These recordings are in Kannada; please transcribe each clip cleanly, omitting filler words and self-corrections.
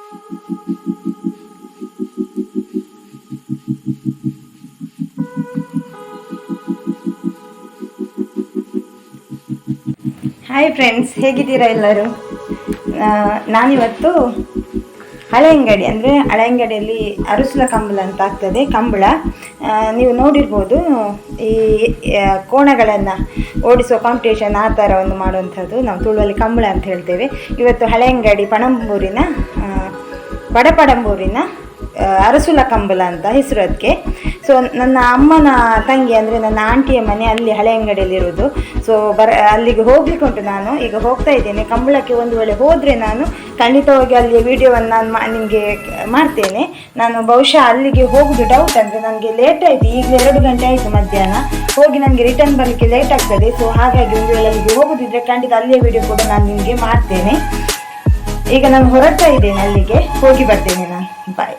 ಹಾಯ್ ಫ್ರೆಂಡ್ಸ್, ಹೇಗಿದ್ದೀರಾ ಎಲ್ಲರೂ? ನಾನಿವತ್ತು ಹಳೆ ಅಂಗಡಿ ಅಂದರೆ ಹಳೆ ಅಂಗಡಿಯಲ್ಲಿ ಅರಸುಲ ಕಂಬಳ ಅಂತ ಆಗ್ತದೆ. ಕಂಬಳ ನೀವು ನೋಡಿರ್ಬೋದು, ಈ ಕೋಣಗಳನ್ನು ಓಡಿಸುವ ಕಾಂಪಿಟೇಷನ್ ಆ ಥರ ಒಂದು ಮಾಡುವಂಥದ್ದು ನಾವು ತುಳುವಲ್ಲಿ ಕಂಬಳ ಅಂತ ಹೇಳ್ತೇವೆ. ಇವತ್ತು ಹಳೆ ಅಂಗಡಿ ಪಡಪಡಂಬೂರಿನ ಅರಸುಲ ಕಂಬಳ ಅಂತ ಹೆಸರು ಅದಕ್ಕೆ. ಸೊ ನನ್ನ ಅಮ್ಮನ ತಂಗಿ ಅಂದರೆ ನನ್ನ ಆಂಟಿಯ ಮನೆ ಅಲ್ಲಿ ಹಳೆ ಅಂಗಡಿಯಲ್ಲಿರೋದು. ಸೊ ಅಲ್ಲಿಗೆ ಹೋಗ್ಲಿಕ್ಕೆ ಉಂಟು. ನಾನು ಈಗ ಹೋಗ್ತಾ ಇದ್ದೇನೆ ಕಂಬಳಕ್ಕೆ. ಒಂದು ವೇಳೆ ಹೋದರೆ ನಾನು ಖಂಡಿತವಾಗಿ ಅಲ್ಲಿ ವಿಡಿಯೋವನ್ನು ನಾನು ನಿಮಗೆ ಮಾಡ್ತೇನೆ. ನಾನು ಬಹುಶಃ ಅಲ್ಲಿಗೆ ಹೋಗೋದು ಡೌಟ್, ಅಂದರೆ ನನಗೆ ಲೇಟ್ ಆಯಿತು. ಈಗಲೇ 2 ಗಂಟೆ ಆಯಿತು ಮಧ್ಯಾಹ್ನ. ಹೋಗಿ ನನಗೆ ರಿಟರ್ನ್ ಬರಲಿಕ್ಕೆ ಲೇಟ್ ಆಗ್ತದೆ. ಸೊ ಹಾಗಾಗಿ ಒಂದು ವೇಳೆ ಅಲ್ಲಿಗೆ ಹೋಗೋದಿದ್ರೆ ಖಂಡಿತ ಅಲ್ಲಿಯ ವಿಡಿಯೋ ಕೂಡ ನಾನು ನಿಮಗೆ ಮಾಡ್ತೇನೆ. ಈಗ ನಾನು ಹೊರಡ್ತಾ ಇದ್ದೇನೆ, ಅಲ್ಲಿಗೆ ಹೋಗಿ ಬರ್ತೇನೆ ನಾನು. ಬಾಯ್.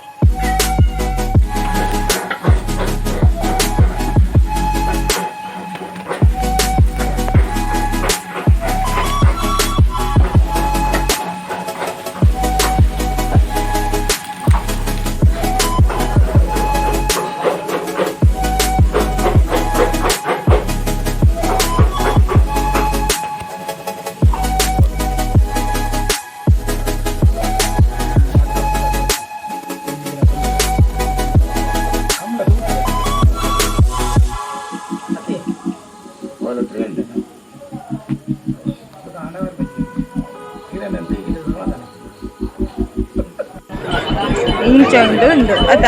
ಇಂಚೊಂಡು ಉಂಡು ಅದ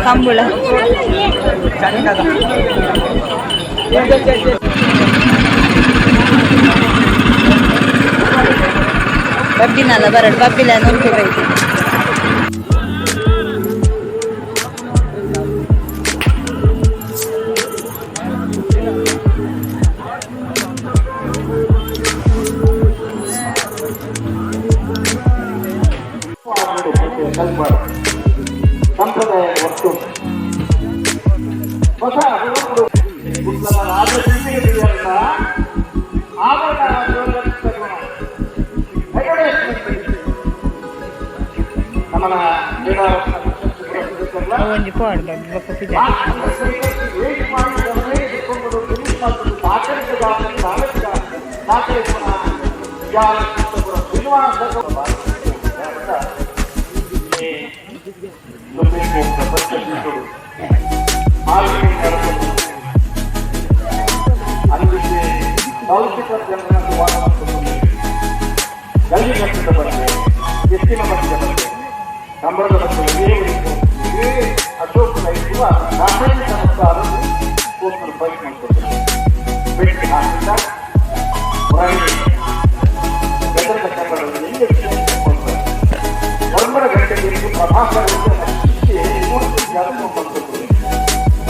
ಕಂಬಳ ಬಬ್ಬಿನಲ್ಲ ಬರಡು ಬಬ್ಬಿಲ ನೋಡ್ಕೋಬೇಕು. ಸಂಪ್ರದಾಯ ವಸ್ತು ಹೊಸ ಅಂದಿಗೆ ಲೌಕಿಕ ಜನರ ಗಲ್ಲಿ ಮಟ್ಟದ ಬಗ್ಗೆ, ಎತ್ತಿನ ಮಟ್ಟದ ಬಗ್ಗೆ, ಸಂಬಳದ ಬಗ್ಗೆ ಅಶೋಕನ ಇರುವ ರಾಸಾಯನಿಕ ಮತ್ತು ಆರೋಗ್ಯ ಬೈಕ್ ಮಾಡ್ಕೊಳ್ತಾರೆ. ಬೆಟ್ಟಿ ಹಾಕಿದ ಹೊರಗೆ ಬೆದರದ ಕಂಬಳದಲ್ಲಿ ಒಂಬರ ಗಂಟೆಗೆ ಪ್ರಭಾಕರಕ್ಕೆ ಜಾಸ್ತಿ ಮಾಡ್ಕೊಳ್ತಾರೆ.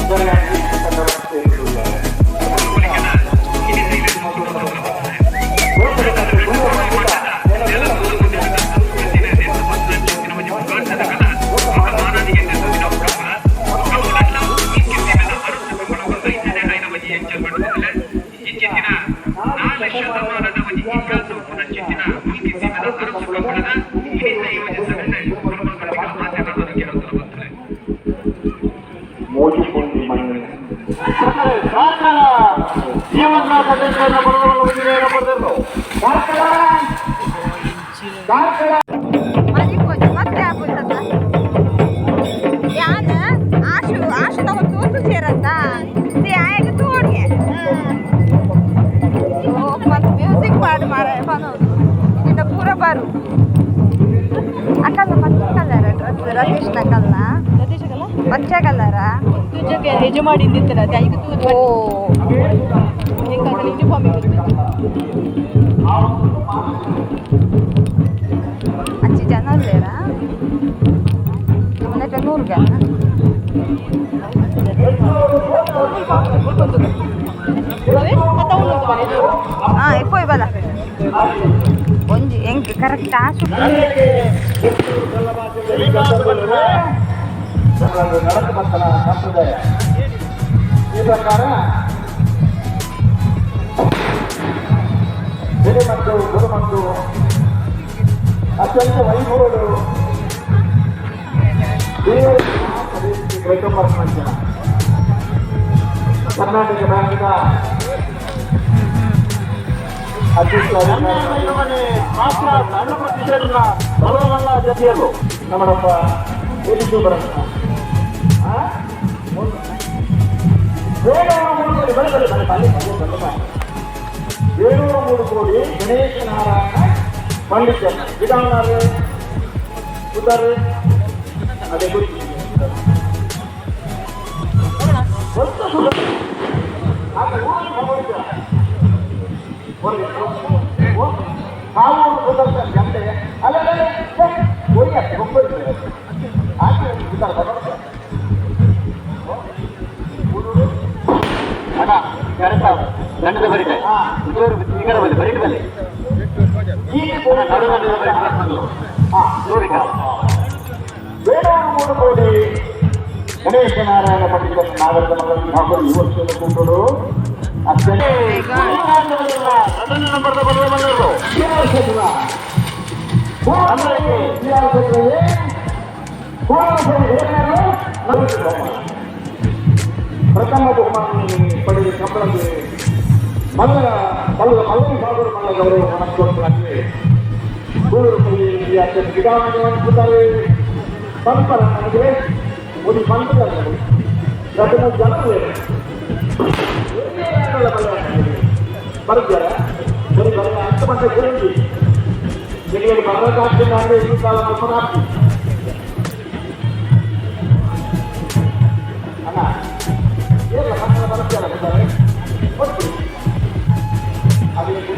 ಇದರಲ್ಲಿ ವ್ಯವಸ್ಥೆ ಇರುವುದಿಲ್ಲ. म्यूजिक पार्ट मारा पूरा बारू अकल मच्छा कलर ड्रेस रतीश नकल मच्छा कलर तुझे हेज ಮಾಡಿದ್ದಿತ್ತಲ್ಲ ಅದಕ್ಕೆ ತೂದು ಹೆಂಗಾದ್ರೆ ಯೂನಿಫಾರ್ಮ್ अच्छी जन लेरा तुमने तो नूर गया हाँ इप्पो इवला ಒಂಜಿ ಎಂಕ್ ಕರೆಕ್ಟ್ ಆಸು ಸಂಪ್ರದಾಯ ಈ ಪ್ರಕಾರ ಹಿರಿಮದ್ದು ಗುರುಮದ್ದು ಅತ್ಯಂತ ವೈಭವಗಳು ಕರ್ನಾಟಕ ಬ್ಯಾಂಕಿನ ಅಧ್ಯಕ್ಷ ಮಾತ್ರ ಸಣ್ಣ ಪ್ರತಿಶತನ ಬಲವಲ್ಲ ಜೊತೆಯಲ್ಲೂ ನಮ್ಮಪ್ಪ ಎಲ್ಲಿದ್ದು ಬರೋಣ 703 ಕೋಟಿ ಗಣೇಶ ನಾರಾಯಣ ಪಂಡಿತ ವಿಧಾನ ಉದಾರೆ ಅದೇ ಗುರಿ ಜನತೆ ಅಲ್ಲೇ ದಂಡದ ಬರೀತಾರೆ ಬರೀಟಲ್ಲಿ 703 ಕೋಟಿ ಗಣೇಶ ನಾರಾಯಣ ಪಂಡಿತ ನಾಗರದ ಮಗನ ಹಾಗೂ ಈ ವರ್ಷದ ಕೂಟರು ನಂಬರ್ದ ಬರುವ ಬಂದರು ಪ್ರಥಮ ಬಹುಮಾನ ಪಡೆದ ಕಂಬಳಕ್ಕೆ ಮಲ್ಲನ ಸಾಗರ ಮಲ್ಲ ಗೌರವ ಮನಸ್ಕೊಳ್ತಾರೆ ಅತ್ಯಂತ ವಿಧಾನವಾಗಿದ್ದಾರೆ ಸಂತರ ನನಗೆ ಒಂದು ಸಂತದಲ್ಲಿ ಪ್ರಥಮ ಜನರು ಬರ್ತಾರೆ ಅಂತ ಮಟ್ಟ ಗುರುಂಡಿ ಗಿರಿಯಲ್ಲಿ ಬರಕಾಗ್ತಿಲ್ಲ ಅಂದರೆ ಈ ಕಾಲ ಮಲ್ಪನಾಗ್ತಿ ಅಲ್ಲ ಏನಿಲ್ಲ ಮಕ್ಕಳ ಬರ್ತಾರೆ ಬರ್ತಾರೆ ಕೊಟ್ಟು ಅದಕ್ಕೆ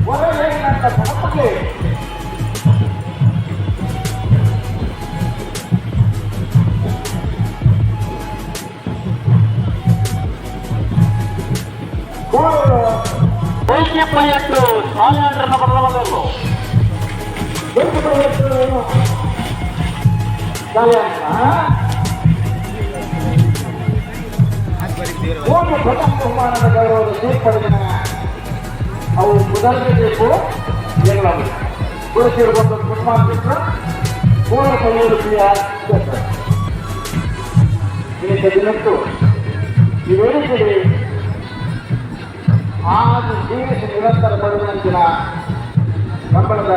ಹೊರಗೆ ನನ್ನ ಗಣಪಕ್ಕೆ ವೈದ್ಯಪ್ಪಯ್ಯಟ್ಟು ಶಾಲೆಯಂಡ್ರನ್ನ ಬರಲವಲ್ಲೋ ಒಂದು ಪ್ರಥಮ ಬಹುಮಾನದ ಗೌರವದ ಸೇರ್ಪಡೆಗಿನ ಅವು ಮೊದಲಬೇಕು ಎಲ್ಲವೂ ಪುರುಷರಿಗೊಂದು ಕುಟುಂಬ ಪೂರ್ಣ ಸಂಯೋಜಿಸಿಯ ದಿನಕ್ಕೂ ಇವೇನಿದೆ ಆದು ಜೀವಿಸಿ ನಿರಂತರ ಬರುವಂತಿನ ಕಂಬಳದ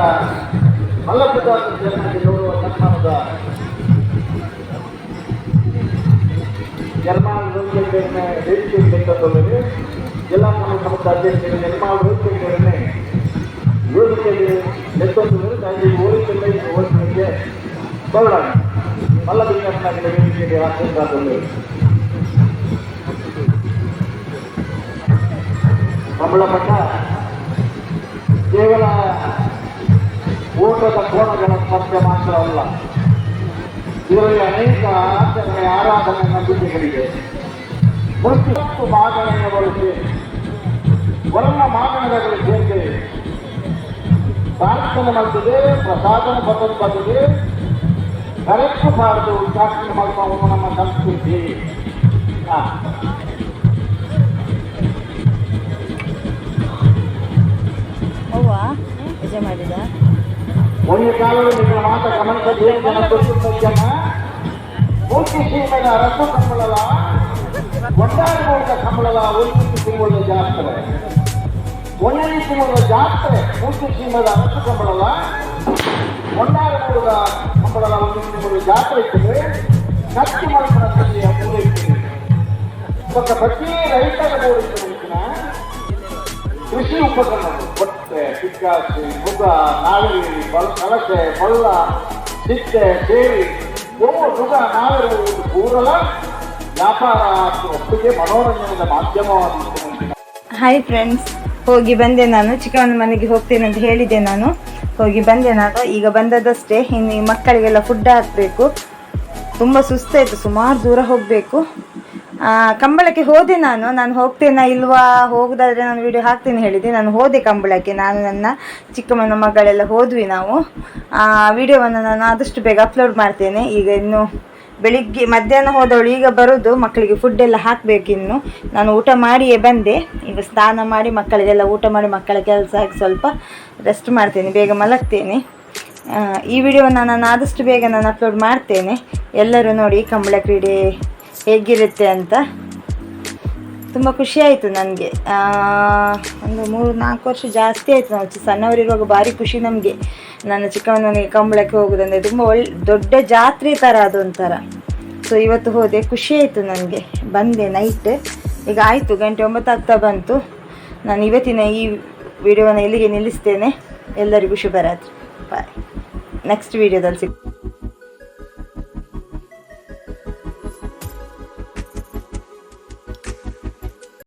ಮಲ್ಲಪುರ ನೋಡುವ ಸನ್ಮಾನದ ನಿರ್ಮಾಣ ರೋಗಿಗಳನ್ನೇ ವೇದಿಕೆಯಲ್ಲಿ ಎಲ್ಲ ಸಂಬಂಧ ಅಧ್ಯಕ್ಷರು ನಿರ್ಮಾಣ ರೋಗಿಗಳನ್ನೇ ವೇದಿಕೆಯಲ್ಲಿ ನೆತ್ತೊಂದು ತಾಯಿ ಓದಿಕೆಲ್ಲ ಓದಿಕೆ ಬರೋಣ ಮಲ್ಲ ವಿನ್ಯಾಸನಾಗಿನ ವೇದಿಕೆಗೆ ಆಶೀರ್ವಾದಗಳು ಕಂಬಳಪಟ್ಟ ಕೇವಲ ಊಟದ ಕೋಣಗಳ ಸ್ಪರ್ಧೆ ಮಾತ್ರವಲ್ಲ, ಇದರಲ್ಲಿ ಅನೇಕ ಆಚರಣೆ ಆರಾಧನೆ ನಂಬಿಕೆಗಳಿಗೆ ಮತ್ತು ಮಾಗಣೆಯ ಬಳಸಿ ವರ್ಣ ಮಾಗಣಗಳು ಸೇರಿದೆ ಪ್ರಾರ್ಥನೆ ಮಾಡ್ತದೆ, ಪ್ರಸಾದನ ಪದ್ಧತಿ ಬರ್ತದೆ, ಕರೆಕ್ಟ್ ಬಾರದು ಪ್ರಾರ್ಥನೆ ಮಾಡುವ ನಮ್ಮ ಸಂಸ್ಕೃತಿ. ಮಾಡಿದ ಒಂದು ಕಾಲದಲ್ಲಿ ನಿಮ್ಮ ಮಾತ ಗಮನಿಸದೆ ಜನ ಜನ ಮೂರ್ತಿ ಸೀಮೆಯ ರಸ ಕಂಬಳದ ಒಂದಾಡಿ ನೋಡಿದ ಕಂಬಳದ ಒಂದು ತಿಂಗಳ ಜಾತ್ರೆ ಒಂದನೇ ತಿಂಗಳ ಜಾತ್ರೆ ಮೂರ್ತಿ ಸೀಮೆಯ ರಸ ಕಂಬಳದ ಒಂದಾಡಿ ನೋಡಿದ ಕಂಬಳದ ಒಂದು ತಿಂಗಳ ಜಾತ್ರೆ ಇರ್ತದೆ. ಕಚ್ಚಿ ಮಲ್ಪನ ತಲ್ಲಿಯ ಪೂರೈಕೆ ಪ್ರತಿ ರೈತರ ಬೋಡಿಸಿನ ಕೃಷಿ ಉಪಕರಣಗಳು ಕೊಟ್ಟೆ, ಪಿಕ್ಕಾಸಿ, ಮುಗ, ನಾಳಿ, ಕಲಸೆ, ಬಳ್ಳ, ಸಿಟ್ಟೆ, ಸೇರಿ ನುಗ ನಾವೆಲ್ಲ ಕೂರಲ ವ್ಯಾಪಾರ ಒಟ್ಟಿಗೆ ಮನೋರಂಜನೆಯ ಮಾಧ್ಯಮವಾಗಿತ್ತು. ಹಾಯ್ ಫ್ರೆಂಡ್ಸ್, ಹೋಗಿ ಬಂದೆ ನಾನು. ಚಿಕ್ಕವನ ಮನೆಗೆ ಹೋಗ್ತೇನೆ ಅಂತ ಹೇಳಿದ್ದೆ, ನಾನು ಹೋಗಿ ಬಂದೆ. ನಾನು ಈಗ ಬಂದದಷ್ಟೇ. ಇನ್ನು ಈ ಮಕ್ಕಳಿಗೆಲ್ಲ ಫುಡ್ ಹಾಕಬೇಕು. ತುಂಬ ಸುಸ್ತಾಯಿತು, ಸುಮಾರು ದೂರ ಹೋಗಬೇಕು. ಕಂಬಳಕ್ಕೆ ಹೋದೆ. ನಾನು ಹೋಗ್ತೇನಾ ಇಲ್ವಾ, ಹೋಗೋದಾದರೆ ನಾನು ವಿಡಿಯೋ ಹಾಕ್ತೇನೆ ಹೇಳಿದ್ದೆ. ನಾನು ಹೋದೆ ಕಂಬಳಕ್ಕೆ. ನಾನು ನನ್ನ ಚಿಕ್ಕಮ್ಮನ ಮಗಳೆಲ್ಲ ಹೋದ್ವಿ ನಾವು. ವಿಡಿಯೋವನ್ನು ನಾನು ಆದಷ್ಟು ಬೇಗ ಅಪ್ಲೋಡ್ ಮಾಡ್ತೇನೆ. ಈಗ ಇನ್ನು ಬೆಳಿಗ್ಗೆ ಮಧ್ಯಾಹ್ನ ಹೋದವಳು ಈಗ ಬರೋದು, ಮಕ್ಕಳಿಗೆ ಫುಡ್ ಎಲ್ಲ ಹಾಕಬೇಕಿನ್ನು. ನಾನು ಊಟ ಮಾಡಿಯೇ ಬಂದೆ. ಈಗ ಸ್ನಾನ ಮಾಡಿ ಮಕ್ಕಳಿಗೆಲ್ಲ ಊಟ ಮಾಡಿ ಮಕ್ಕಳ ಕೆಲಸ ಹಾಕಿ ಸ್ವಲ್ಪ ರೆಸ್ಟ್ ಮಾಡ್ತೇನೆ, ಬೇಗ ಮಲಗ್ತೇನೆ. ಈ ವಿಡಿಯೋವನ್ನು ನಾನು ಆದಷ್ಟು ಬೇಗ ನಾನು ಅಪ್ಲೋಡ್ ಮಾಡ್ತೇನೆ. ಎಲ್ಲರೂ ನೋಡಿ ಕಂಬಳ ಕ್ರೀಡೆ ಹೇಗಿರುತ್ತೆ ಅಂತ. ತುಂಬ ಖುಷಿ ಆಯಿತು ನನಗೆ. ಒಂದು 3-4 ವರ್ಷ ಜಾಸ್ತಿ ಆಯಿತು. ನಾವು ಸಣ್ಣವರಿರುವಾಗ ಭಾರಿ ಖುಷಿ ನಮಗೆ. ನನ್ನ ಚಿಕ್ಕಮ್ಮನಿಗೆ ಕಂಬಳಕ್ಕೆ ಹೋಗೋದಂದರೆ ತುಂಬ ದೊಡ್ಡ ಜಾತ್ರೆ ಥರ ಅದೊಂಥರ. ಸೊ ಇವತ್ತು ಹೋದೆ, ಖುಷಿ ಆಯಿತು ನನಗೆ. ಬಂದೆ ನೈಟ್, ಈಗ ಆಯಿತು 9 ಆಗ್ತಾ ಬಂತು. ನಾನು ಇವತ್ತಿನ ಈ ವಿಡಿಯೋವನ್ನು ಇಲ್ಲಿಗೆ ನಿಲ್ಲಿಸ್ತೇನೆ. ಎಲ್ಲರಿಗೂ ಶುಭರಾತ್ರಿ. ಬಾಯ್. ನೆಕ್ಸ್ಟ್ ವಿಡಿಯೋದಲ್ಲಿ ಸಿಗ್ತೀನಿ.